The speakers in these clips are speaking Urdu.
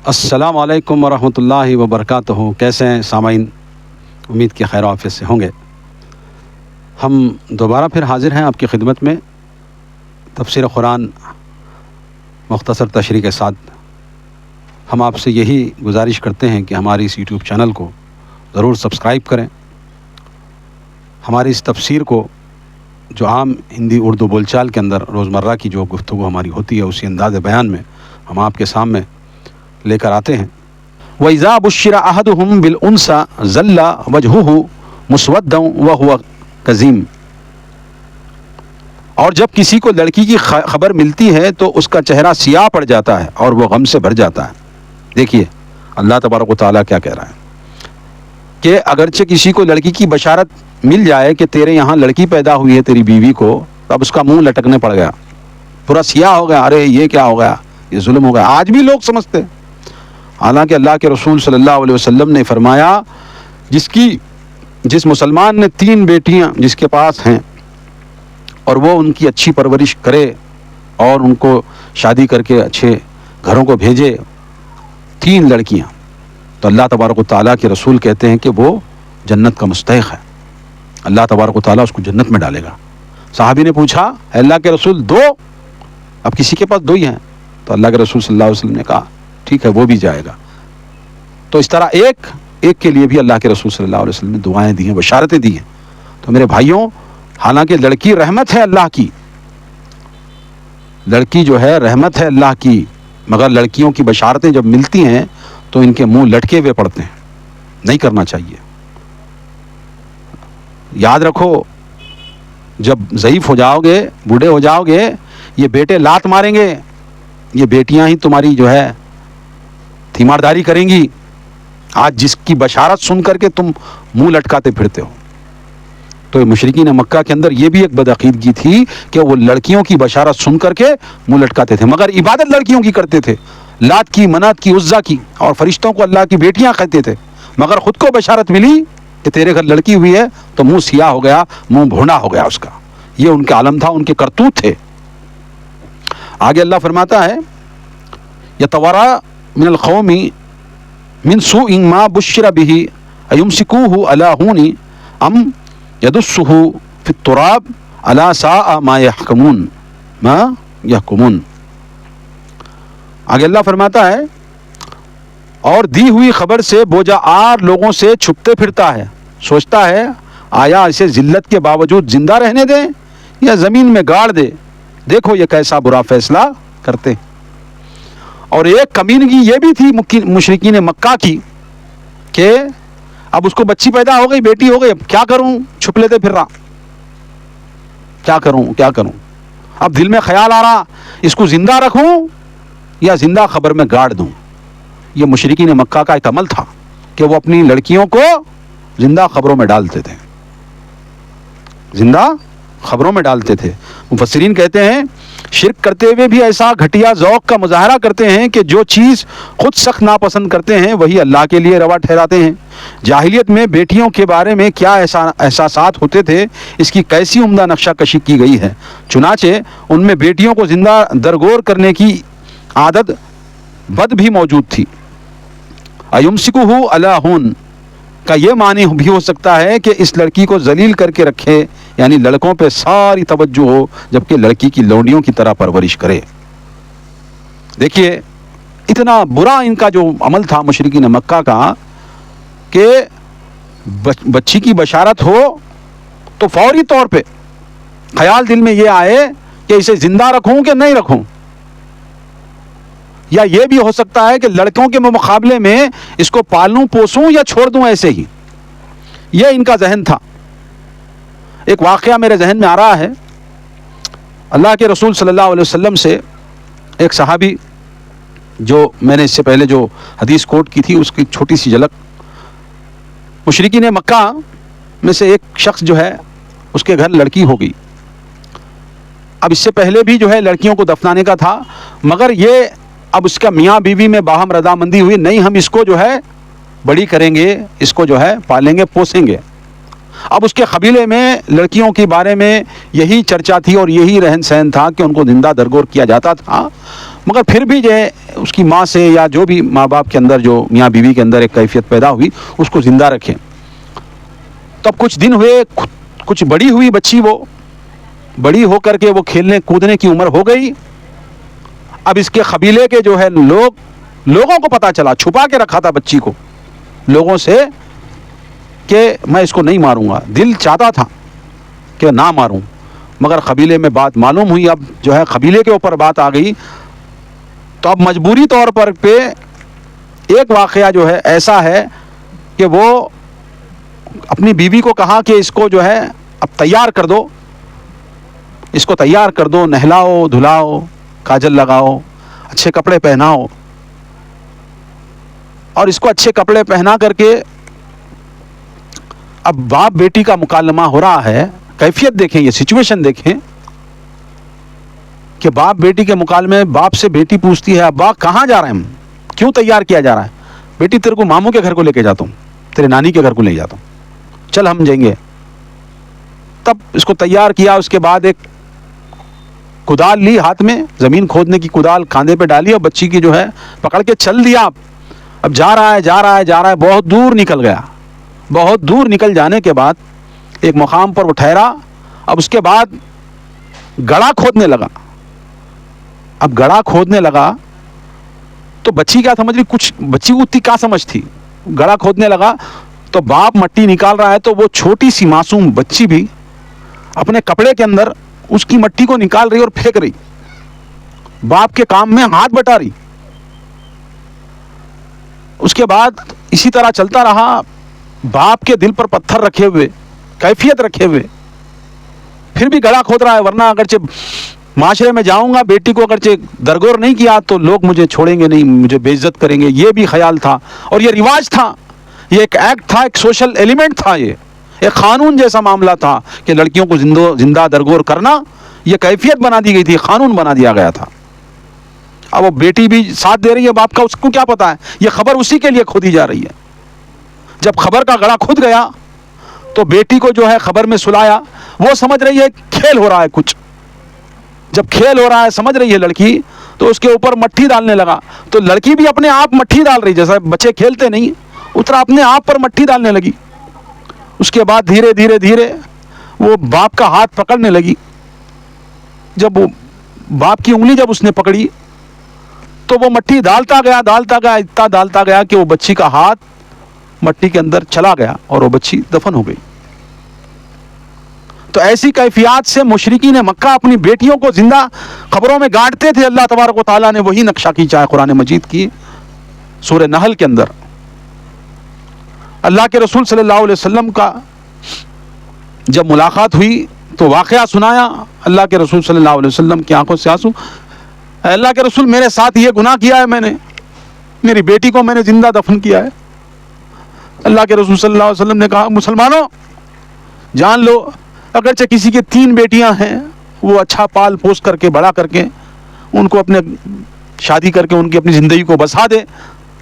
السلام علیکم ورحمۃ اللہ وبرکاتہ۔ کیسے ہیں سامعین؟ امید کہ خیر و عافیت سے ہوں گے۔ ہم دوبارہ پھر حاضر ہیں آپ کی خدمت میں تفسیر قرآن مختصر تشریح کے ساتھ۔ ہم آپ سے یہی گزارش کرتے ہیں کہ ہماری اس یوٹیوب چینل کو ضرور سبسکرائب کریں۔ ہماری اس تفسیر کو جو عام ہندی اردو بول چال کے اندر روزمرہ کی جو گفتگو ہماری ہوتی ہے اسی انداز بیان میں ہم آپ کے سامنے لے کر آتے ہیں۔ وَإِذَا بُشِّرَ أَحَدُهُمْ بِالْأُنثَىٰ ظَلَّ وَجْهُهُ مُسْوَدًّا وَهُوَ كَظِيمٌ، اور جب کسی کو لڑکی کی خبر ملتی ہے تو اس کا چہرہ سیاہ پڑ جاتا ہے اور وہ غم سے بھر جاتا ہے۔ دیکھیے اللہ تبارک و تعالیٰ کیا کہہ رہا ہے کہ اگرچہ کسی کو لڑکی کی بشارت مل جائے کہ تیرے یہاں لڑکی پیدا ہوئی ہے تیری بیوی کو، اب اس کا منہ لٹکنے پڑ گیا، پورا سیاہ ہو گیا، ارے یہ کیا ہو گیا، یہ ظلم ہو گیا۔ آج بھی لوگ سمجھتے ہیں، حالانکہ اللہ کے رسول صلی اللہ علیہ وسلم نے فرمایا جس مسلمان نے 3 بیٹیاں جس کے پاس ہیں اور وہ ان کی اچھی پرورش کرے اور ان کو شادی کر کے اچھے گھروں کو بھیجے، 3 لڑکیاں، تو اللہ تبارک و تعالیٰ کے رسول کہتے ہیں کہ وہ جنت کا مستحق ہے، اللہ تبارک و تعالیٰ اس کو جنت میں ڈالے گا۔ صحابی نے پوچھا اے اللہ کے رسول 2؟ اب کسی کے پاس 2 ہی ہیں، تو اللہ کے رسول صلی اللہ علیہ وسلم نے کہا ٹھیک ہے وہ بھی جائے گا۔ تو اس طرح ایک کے لیے بھی اللہ کے رسول صلی اللہ علیہ وسلم نے دعائیں دی ہیں، بشارتیں دی ہیں۔ تو میرے بھائیوں، حالانکہ لڑکی رحمت ہے اللہ کی، لڑکی جو ہے رحمت ہے اللہ کی، مگر لڑکیوں کی بشارتیں جب ملتی ہیں تو ان کے منہ لٹکے ہوئے پڑتے ہیں، نہیں کرنا چاہیے۔ یاد رکھو جب ضعیف ہو جاؤ گے، بوڑھے ہو جاؤ گے، یہ بیٹے لات ماریں گے، یہ بیٹیاں ہی تمہاری جو ہے تیمارداری کریں گی۔ آج جس کی بشارت سن کر کے تم منہ لٹکاتے پھرتے ہو، تو مشرکین مکہ کے اندر یہ بھی ایک بدعقیدگی تھی کہ وہ لڑکیوں کی بشارت سن کر کے منہ لٹکاتے تھے، مگر عبادت لڑکیوں کی کرتے تھے، لات کی، منات کی، عزا کی، اور فرشتوں کو اللہ کی بیٹیاں کہتے تھے، مگر خود کو بشارت ملی کہ تیرے گھر لڑکی ہوئی ہے تو منہ سیاہ ہو گیا، منہ بھونا ہو گیا اس کا۔ یہ ان کا عالم تھا، ان کے کرتوت تھے۔ آگے اللہ فرماتا ہے یتوارا من القوم من سوء ما بشر به ایمسکوه علی ہون ام یدسه فی التراب الا ساء ما یحکمون۔ آگے اللہ فرماتا ہے اور دی ہوئی خبر سے بوجھا آر لوگوں سے چھپتے پھرتا ہے، سوچتا ہے آیا اسے ذلت کے باوجود زندہ رہنے دیں یا زمین میں گاڑ دے، دیکھو یہ کیسا برا فیصلہ کرتے۔ اور ایک کمینگی یہ بھی تھی مشرکین مکہ کی کہ اب اس کو بچی پیدا ہو گئی، بیٹی ہو گئی، اب کیا کروں، چھپ لیتے پھر رہا، کیا کروں۔ اب دل میں خیال آ رہا اس کو زندہ رکھوں یا زندہ خبر میں گاڑ دوں۔ یہ مشرکین مکہ کا ایک عمل تھا کہ وہ اپنی لڑکیوں کو زندہ خبروں میں ڈالتے تھے، زندہ خبروں میں ڈالتے تھے۔ مفسرین کہتے ہیں شرک کرتے ہوئے بھی ایسا گھٹیا ذوق کا مظاہرہ کرتے ہیں کہ جو چیز خود سخت ناپسند کرتے ہیں وہی اللہ کے لیے روا ٹھہراتے ہیں۔ جاہلیت میں بیٹیوں کے بارے میں کیا احساسات ہوتے تھے، اس کی کیسی عمدہ نقشہ کشی کی گئی ہے۔ چنانچہ ان میں بیٹیوں کو زندہ درگور کرنے کی عادت بد بھی موجود تھی۔ ایمسکوہ علی ہون کا یہ معنی بھی ہو سکتا ہے کہ اس لڑکی کو ذلیل کر کے رکھے، یعنی لڑکوں پہ ساری توجہ ہو جبکہ لڑکی کی لونڈیوں کی طرح پرورش کرے۔ دیکھیے اتنا برا ان کا جو عمل تھا مشرکین مکہ کا کہ بچی کی بشارت ہو تو فوری طور پہ خیال دل میں یہ آئے کہ اسے زندہ رکھوں کہ نہیں رکھوں، یا یہ بھی ہو سکتا ہے کہ لڑکوں کے مقابلے میں اس کو پالوں پوسوں یا چھوڑ دوں ایسے ہی۔ یہ ان کا ذہن تھا۔ ایک واقعہ میرے ذہن میں آ رہا ہے، اللہ کے رسول صلی اللہ علیہ وسلم سے ایک صحابی، جو میں نے اس سے پہلے جو حدیث کوٹ کی تھی اس کی چھوٹی سی جھلک، مشرکین مکہ میں سے ایک شخص جو ہے اس کے گھر لڑکی ہو گئی۔ اب اس سے پہلے بھی جو ہے لڑکیوں کو دفنانے کا تھا، مگر یہ اب اس کا میاں بیوی میں باہم رضامندی ہوئی، نہیں ہم اس کو جو ہے بڑی کریں گے، اس کو جو ہے پالیں گے پوسیں گے۔ اب اس کے قبیلے میں لڑکیوں کے بارے میں یہی چرچا تھی اور یہی رہن سہن تھا کہ ان کو زندہ درگور کیا جاتا تھا، مگر پھر بھی جو ہے اس کی ماں سے یا جو بھی ماں باپ کے اندر جو میاں بیوی کے اندر ایک کیفیت پیدا ہوئی اس کو زندہ رکھیں۔ تب کچھ دن ہوئے، کچھ بڑی ہوئی بچی، وہ بڑی ہو کر کے وہ کھیلنے کودنے کی عمر ہو گئی۔ اب اس کے قبیلے کے جو ہے لوگوں کو پتہ چلا، چھپا کے رکھا تھا بچی کو لوگوں سے کہ میں اس کو نہیں ماروں گا، دل چاہتا تھا کہ نہ ماروں، مگر قبیلے میں بات معلوم ہوئی، اب جو ہے قبیلے کے اوپر بات آ گئی، تو اب مجبوری طور پر پہ ایک واقعہ جو ہے ایسا ہے کہ وہ اپنی بیوی کو کہا کہ اس کو جو ہے اب تیار کر دو، اس کو تیار کر دو، نہلاؤ دھلاؤ، کاجل لگاؤ، اچھے کپڑے پہناؤ، اور اس کو اچھے کپڑے پہنا کر کے اب باپ بیٹی کا مکالمہ ہو رہا ہے۔ کیفیت دیکھیں، یہ سچویشن دیکھیں کہ باپ بیٹی کے مکالمے، باپ سے بیٹی پوچھتی ہے ابا کہاں جا رہے ہیں ہم، کیوں تیار کیا جا رہا ہے؟ بیٹی تیرے کو ماموں کے گھر کو لے کے جاتا ہوں، تیرے نانی کے گھر کو لے جاتا ہوں، چل ہم جائیں گے۔ تب اس کو تیار کیا، اس کے بعد ایک کدال لی ہاتھ میں، زمین کھودنے کی کدال کاندھے پہ ڈالی اور بچی کی جو ہے پکڑ کے چل دیا۔ اب جا رہا ہے، بہت دور نکل گیا۔ بہت دور نکل جانے کے بعد ایک مقام پر وہ ٹھہرا، اب اس کے بعد گڑھا کھودنے لگا۔ اب گڑھا کھودنے لگا تو بچی کیا سمجھ رہی، کچھ بچی اتنی کیا سمجھ تھی، گڑھا کھودنے لگا تو باپ مٹی نکال رہا ہے، تو وہ چھوٹی سی معصوم بچی بھی اپنے کپڑے کے اندر اس کی مٹی کو نکال رہی اور پھینک رہی، باپ کے کام میں ہاتھ بٹا رہی۔ اس کے بعد اسی طرح چلتا رہا، باپ کے دل پر پتھر رکھے ہوئے، کیفیت رکھے ہوئے، پھر بھی گڑھا کھود رہا ہے، ورنہ اگرچہ معاشرے میں جاؤں گا، بیٹی کو اگرچہ درگور نہیں کیا تو لوگ مجھے چھوڑیں گے نہیں، مجھے بے عزت کریں گے، یہ بھی خیال تھا۔ اور یہ رواج تھا، یہ ایک ایکٹ تھا، ایک سوشل ایلیمنٹ تھا، یہ ایک قانون جیسا معاملہ تھا کہ لڑکیوں کو زندہ درگور کرنا یہ کیفیت بنا دی گئی تھی، قانون بنا دیا گیا تھا۔ اب وہ بیٹی بھی ساتھ دے رہی ہے باپ کا، اس کو کیا پتا ہے یہ خبر اسی کے لیے کھودی جا رہی ہے۔ جب خبر کا گڑھا کھد گیا تو بیٹی کو جو ہے خبر میں سلایا، وہ سمجھ رہی ہے کھیل ہو رہا ہے کچھ، جب کھیل ہو رہا ہے سمجھ رہی ہے لڑکی، تو اس کے اوپر مٹھی ڈالنے لگا، تو لڑکی بھی اپنے آپ مٹھی ڈال رہی، جیسا بچے کھیلتے نہیں، اترا اپنے آپ پر مٹھی ڈالنے لگی۔ اس کے بعد دھیرے دھیرے دھیرے وہ باپ کا ہاتھ پکڑنے لگی۔ جب وہ باپ کی انگلی جب اس نے پکڑی تو وہ مٹی ڈالتا گیا، اتنا ڈالتا گیا کہ وہ بچی کا ہاتھ مٹی کے اندر چلا گیا اور وہ بچی دفن ہو گئی۔ تو ایسی کیفیات سے مشرکین مکہ اپنی بیٹیوں کو زندہ قبروں میں گاڑتے تھے۔ اللہ تبارک و تعالیٰ نے وہی نقشہ کھینچا ہے قرآن مجید کی سورہ نحل کے اندر۔ اللہ کے رسول صلی اللہ علیہ وسلم کا جب ملاقات ہوئی تو واقعہ سنایا، اللہ کے رسول صلی اللہ علیہ وسلم کی آنکھوں سے آنسو، اے اللہ کے رسول میرے ساتھ یہ گناہ کیا ہے، میں نے میری بیٹی کو میں نے زندہ دفن کیا ہے۔ اللہ کے رسول صلی اللہ علیہ وسلم نے کہا مسلمانوں جان لو، اگرچہ کسی کے 3 بیٹیاں ہیں، وہ اچھا پال پوس کر کے بڑا کر کے ان کو اپنے شادی کر کے ان کی اپنی زندگی کو بسا دے،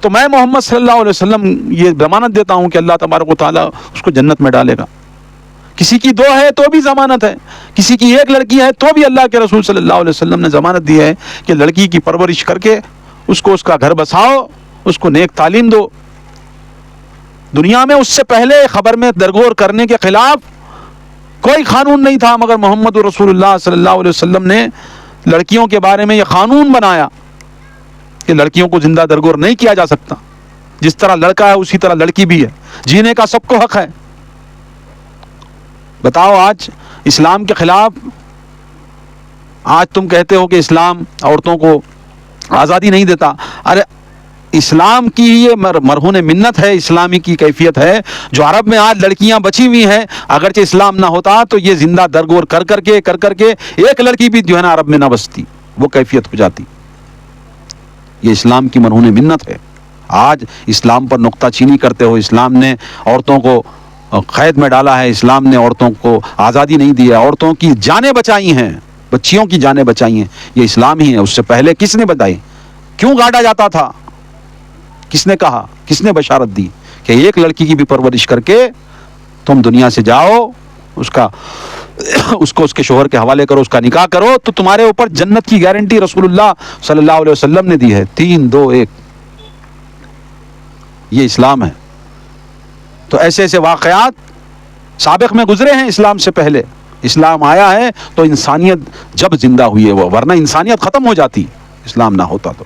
تو میں محمد صلی اللہ علیہ وسلم یہ ضمانت دیتا ہوں کہ اللہ تبارک و تعالیٰ اس کو جنت میں ڈالے گا۔ کسی کی 2 ہے تو بھی ضمانت ہے، کسی کی 1 لڑکی ہے تو بھی اللہ کے رسول صلی اللہ علیہ وسلم نے ضمانت دی ہے کہ لڑکی کی پرورش کر کے اس کو اس کا گھر بساؤ، اس کو نیک تعلیم دو۔ دنیا میں اس سے پہلے خبر میں درگور کرنے کے خلاف کوئی قانون نہیں تھا، مگر محمد رسول اللہ صلی اللہ علیہ وسلم نے لڑکیوں کے بارے میں یہ قانون بنایا کہ لڑکیوں کو زندہ درگور نہیں کیا جا سکتا۔ جس طرح لڑکا ہے اسی طرح لڑکی بھی ہے، جینے کا سب کو حق ہے۔ بتاؤ آج اسلام کے خلاف، آج تم کہتے ہو کہ اسلام عورتوں کو آزادی نہیں دیتا، ارے اسلام کی یہ مرہون منت ہے، اسلامی کی کیفیت ہے جو عرب میں آج لڑکیاں بچی ہوئی ہیں، اگرچہ اسلام نہ ہوتا تو یہ زندہ درگور کر کر کے ایک لڑکی بھی جو ہے نا عرب میں نہ بستی، وہ کیفیت ہو جاتی۔ یہ اسلام کی مرہون منت ہے۔ آج اسلام پر نقطہ چینی کرتے ہو، اسلام نے عورتوں کو قید میں ڈالا ہے، اسلام نے عورتوں کو آزادی نہیں دی ہے، عورتوں کی جانیں بچائی ہیں، بچیوں کی جانیں بچائی ہیں، یہ اسلام ہی ہے۔ اس سے پہلے کس نے بتائی؟ کیوں گاڑا جاتا تھا؟ کس نے کہا؟ کس نے بشارت دی کہ ایک لڑکی کی بھی پرورش کر کے تم دنیا سے جاؤ، اس کو اس کے شوہر کے حوالے کرو، اس کا نکاح کرو، تو تمہارے اوپر جنت کی گارنٹی رسول اللہ صلی اللہ علیہ وسلم نے دی ہے۔ 3 2 1، یہ اسلام ہے۔ تو ایسے ایسے واقعات سابق میں گزرے ہیں اسلام سے پہلے۔ اسلام آیا ہے تو انسانیت جب زندہ ہوئی ہے وہ، ورنہ انسانیت ختم ہو جاتی اسلام نہ ہوتا تو۔